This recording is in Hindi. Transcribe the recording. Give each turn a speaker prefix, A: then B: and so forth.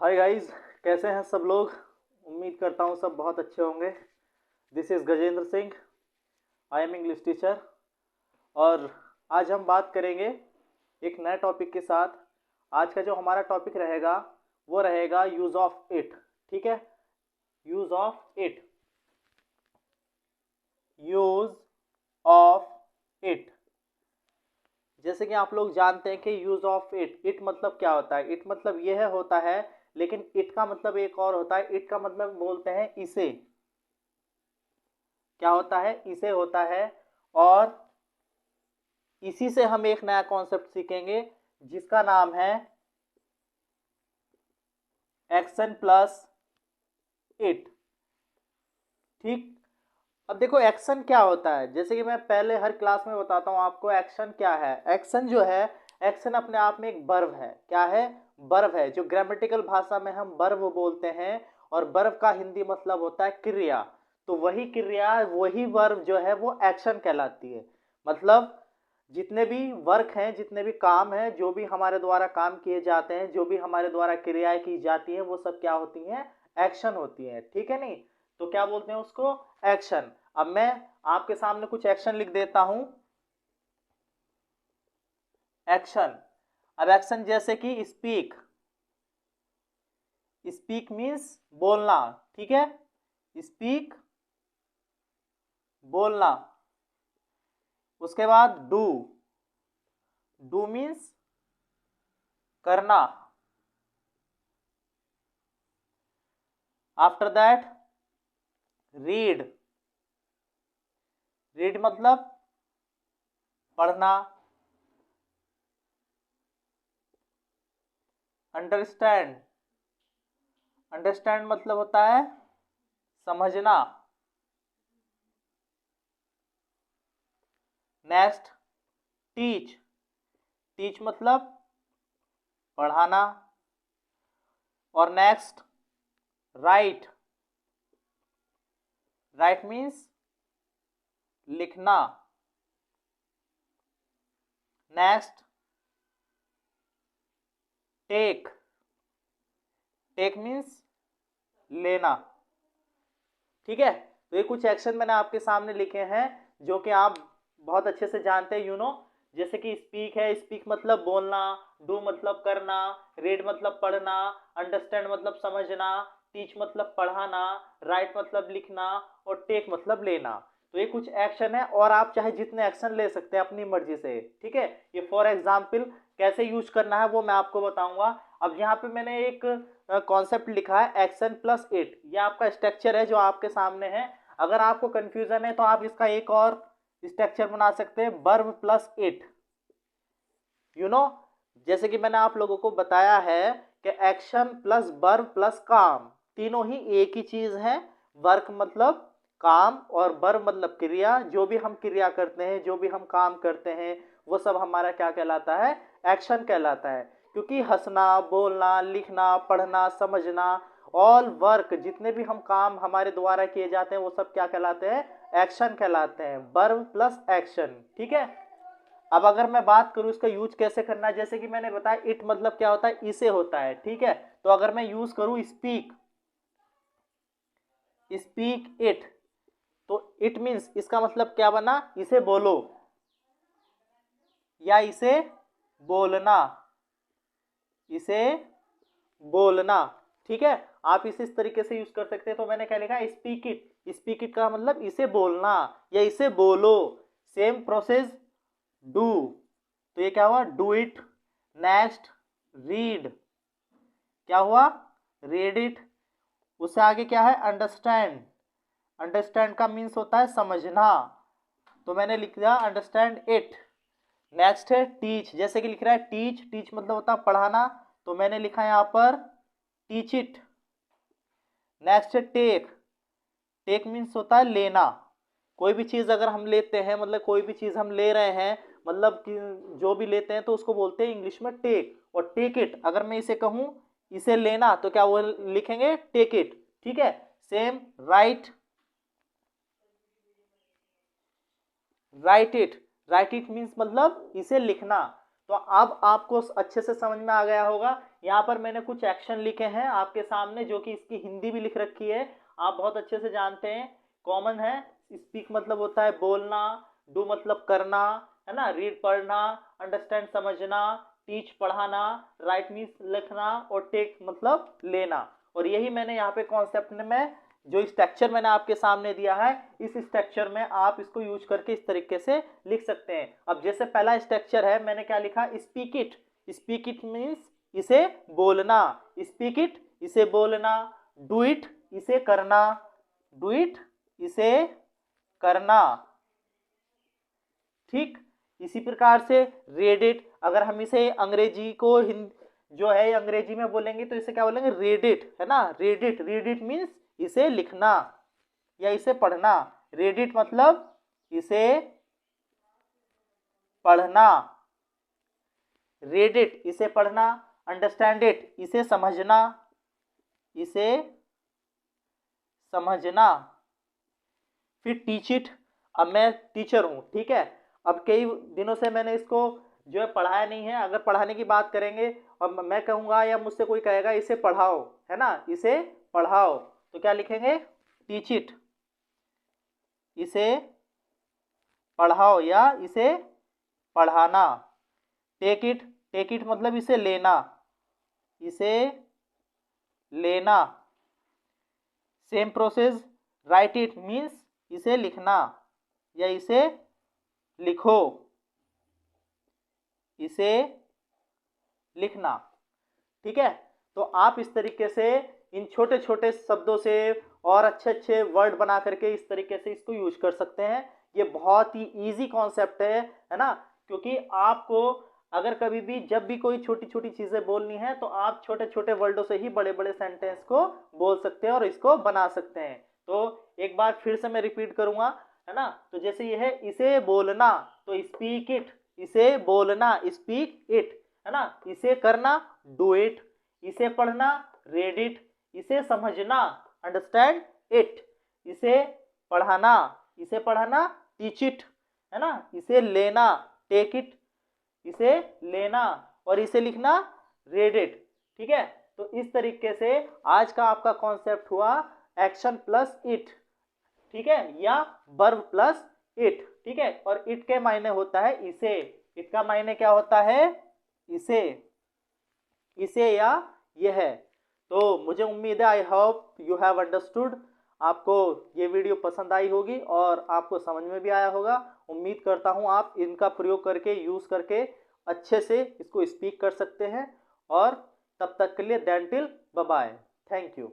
A: हाय गाइस, कैसे हैं सब लोग। उम्मीद करता हूँ सब बहुत अच्छे होंगे। This is Gajendra Singh. I am English teacher. और आज हम बात करेंगे एक नए टॉपिक के साथ। आज का जो हमारा टॉपिक रहेगा वो रहेगा यूज़ ऑफ इट। ठीक है, use of it. Use of it. जैसे कि आप लोग जानते हैं कि यूज़ ऑफ इट, इट मतलब क्या होता है। इट मतलब यह होता है, लेकिन इट का मतलब एक और होता है। इट का मतलब बोलते हैं इसे। क्या होता है? इसे होता है। और इसी से हम एक नया कॉन्सेप्ट सीखेंगे जिसका नाम है एक्शन प्लस इट। ठीक। अब देखो एक्शन क्या होता है। जैसे कि मैं पहले हर क्लास में बताता हूं आपको एक्शन क्या है। एक्शन जो है, एक्शन अपने आप में एक वर्ब है। क्या है? वर्ब है, जो ग्रामेटिकल भाषा में हम वर्ब बोलते हैं। और वर्ब का हिंदी मतलब होता है क्रिया। तो वही क्रिया, वही वर्ब जो है वो एक्शन कहलाती है। मतलब जितने भी वर्क हैं, जितने भी काम हैं, जो भी हमारे द्वारा काम किए जाते हैं, जो भी हमारे द्वारा क्रियाएं की जाती हैं, वो सब क्या होती हैं? एक्शन होती हैं। ठीक है नहीं? तो क्या बोलते हैं उसको? एक्शन। अब मैं आपके सामने कुछ एक्शन लिख देता हूं। एक्शन। अब एक्शन जैसे कि स्पीक। स्पीक मीन्स बोलना। ठीक है, स्पीक बोलना। उसके बाद डू। डू मीन्स करना। After that read. रीड मतलब पढ़ना। अंडरस्टैंड। अंडरस्टैंड मतलब होता है समझना। Next teach. टीच मतलब पढ़ाना। और नेक्स्ट राइट। राइट मीन्स लिखना। Next take. टेक मीन्स लेना। ठीक है, तो ये कुछ एक्शन मैंने आपके सामने लिखे हैं जो कि आप बहुत अच्छे से जानते हैं। जैसे कि स्पीक है, स्पीक मतलब बोलना। डू मतलब करना। रीड मतलब पढ़ना। अंडरस्टैंड मतलब समझना। टीच मतलब पढ़ाना। राइट मतलब लिखना। और टेक मतलब लेना। तो ये कुछ एक्शन है, और आप चाहे जितने एक्शन ले सकते हैं अपनी मर्जी से। ठीक है, ये फॉर एग्जाम्पल कैसे यूज करना है वो मैं आपको बताऊंगा। अब यहाँ पे मैंने एक कॉन्सेप्ट लिखा है एक्शन प्लस इट। ये आपका स्ट्रक्चर है जो आपके सामने है। अगर आपको कंफ्यूजन है तो आप इसका एक और स्ट्रक्चर बना सकते हैं, verb plus it. You know, जैसे कि मैंने आप लोगों को बताया है कि एक्शन प्लस वर्ब प्लस काम तीनों ही एक ही चीज है। वर्क मतलब काम, और वर्ब मतलब क्रिया। जो भी हम क्रिया करते हैं, जो भी हम काम करते हैं, वो सब हमारा क्या कहलाता है? एक्शन कहलाता है। क्योंकि हंसना, बोलना, लिखना, पढ़ना, समझना, ऑल वर्क, जितने भी हम काम हमारे द्वारा किए जाते हैं वो सब क्या कहलाते हैं? एक्शन कहलाते हैं। Verb plus action. ठीक है। अब अगर मैं बात करूं इसका यूज कैसे करना है, जैसे कि मैंने बताया इट मतलब क्या होता है? इसे होता है। ठीक है, तो अगर मैं यूज करूं स्पीक, स्पीक इट, तो इट मीन्स इसका मतलब क्या बना? इसे बोलो या इसे बोलना। इसे बोलना। ठीक है, आप इसे इस तरीके से यूज कर सकते हैं। तो मैंने क्या लिखा? Speak it. स्पीक इट का मतलब इसे बोलना या इसे बोलो। Same process do. तो ये क्या हुआ? Do it. Next read. क्या हुआ? Read it. उससे आगे क्या है? अंडरस्टैंड। अंडरस्टैंड का मीन्स होता है समझना। तो मैंने लिख दिया अंडरस्टैंड इट। नेक्स्ट है टीच। जैसे कि लिख रहा है टीच, टीच मतलब होता है पढ़ाना। तो मैंने लिखा यहां पर टीच इट। नेक्स्ट है टेक। टेक मीन्स होता है लेना। कोई भी चीज अगर हम लेते हैं, मतलब कोई भी चीज हम ले रहे हैं, मतलब कि जो भी लेते हैं तो उसको बोलते हैं इंग्लिश में टेक। और टेक इट, अगर मैं इसे कहूं इसे लेना, तो क्या वो लिखेंगे? Take it. ठीक है। Same write. Write it. Write it means मतलब इसे लिखना। तो अब आपको अच्छे से समझ में आ गया होगा। यहाँ पर मैंने कुछ एक्शन लिखे हैं आपके सामने, जो कि इसकी हिंदी भी लिख रखी है, आप बहुत अच्छे से जानते हैं, कॉमन है। स्पीक मतलब होता है बोलना, डू मतलब करना, है ना, रीड पढ़ना, अंडरस्टैंड समझना, टीच पढ़ाना, राइट मीन्स लिखना, और टेक मतलब लेना। और यही मैंने यहाँ पे कॉन्सेप्ट में जो स्ट्रक्चर मैंने आपके सामने दिया है, इस स्ट्रक्चर में आप इसको यूज करके इस तरीके से लिख सकते हैं। अब जैसे पहला स्ट्रक्चर है, मैंने क्या लिखा, speak it. Speak it means इसे बोलना, स्पीक इट इसे बोलना, डू इट इसे करना, डू इट इसे करना, ठीक। इसी प्रकार से रीड इट, अगर हम इसे अंग्रेजी को जो है अंग्रेजी में बोलेंगे तो इसे क्या बोलेंगे, रीड इट, है ना, read it. Read it means इसे लिखना या इसे पढ़ना, रीड इट मतलब इसे पढ़ना, रीड इट इसे पढ़ना, अंडरस्टैंड इट इसे समझना, इसे समझना, फिर टीच इट। अब मैं टीचर हूं, ठीक है, अब कई दिनों से मैंने इसको जो है पढ़ाया नहीं है। अगर पढ़ाने की बात करेंगे और मैं कहूंगा या मुझसे कोई कहेगा इसे पढ़ाओ, है ना, इसे पढ़ाओ, तो क्या लिखेंगे, टीच इट, इसे पढ़ाओ या इसे पढ़ाना। टेक इट, टेक इट मतलब इसे लेना, इसे लेना। Same process, right it means इसे लिखना या इसे लिखो, इसे लिखना, ठीक है। तो आप इस तरीके से इन छोटे छोटे शब्दों से और अच्छे अच्छे वर्ड बना करके इस तरीके से इसको यूज कर सकते हैं। ये बहुत ही इजी कॉन्सेप्ट है ना, क्योंकि आपको अगर कभी भी जब भी कोई छोटी छोटी चीजें बोलनी है तो आप छोटे छोटे वर्डों से ही बड़े बड़े सेंटेंस को बोल सकते हैं और इसको बना सकते हैं। तो एक बार फिर से मैं रिपीट करूंगा, है ना, तो जैसे ये है इसे बोलना, तो स्पीक इट, इसे बोलना, स्पीक इट, है ना, इसे करना, डू इट, इसे पढ़ना, रीड इट, इसे समझना, अंडरस्टैंड इट, इसे पढ़ाना, टीच इट, है ना, इसे लेना, टेक इट, इसे लेना, और इसे लिखना, रीड इट, ठीक है। तो इस तरीके से आज का आपका कॉन्सेप्ट हुआ एक्शन प्लस इट, ठीक है, या वर्ब प्लस इट, ठीक है। और इट के मायने होता है इसे, इट का मायने क्या होता है, इसे, इसे या यह है। तो मुझे उम्मीद है, I hope you have understood, आपको ये वीडियो पसंद आई होगी और आपको समझ में भी आया होगा। उम्मीद करता हूँ आप इनका प्रयोग करके, यूज करके अच्छे से इसको स्पीक कर सकते हैं। और तब तक के लिए then till bye bye, thank you.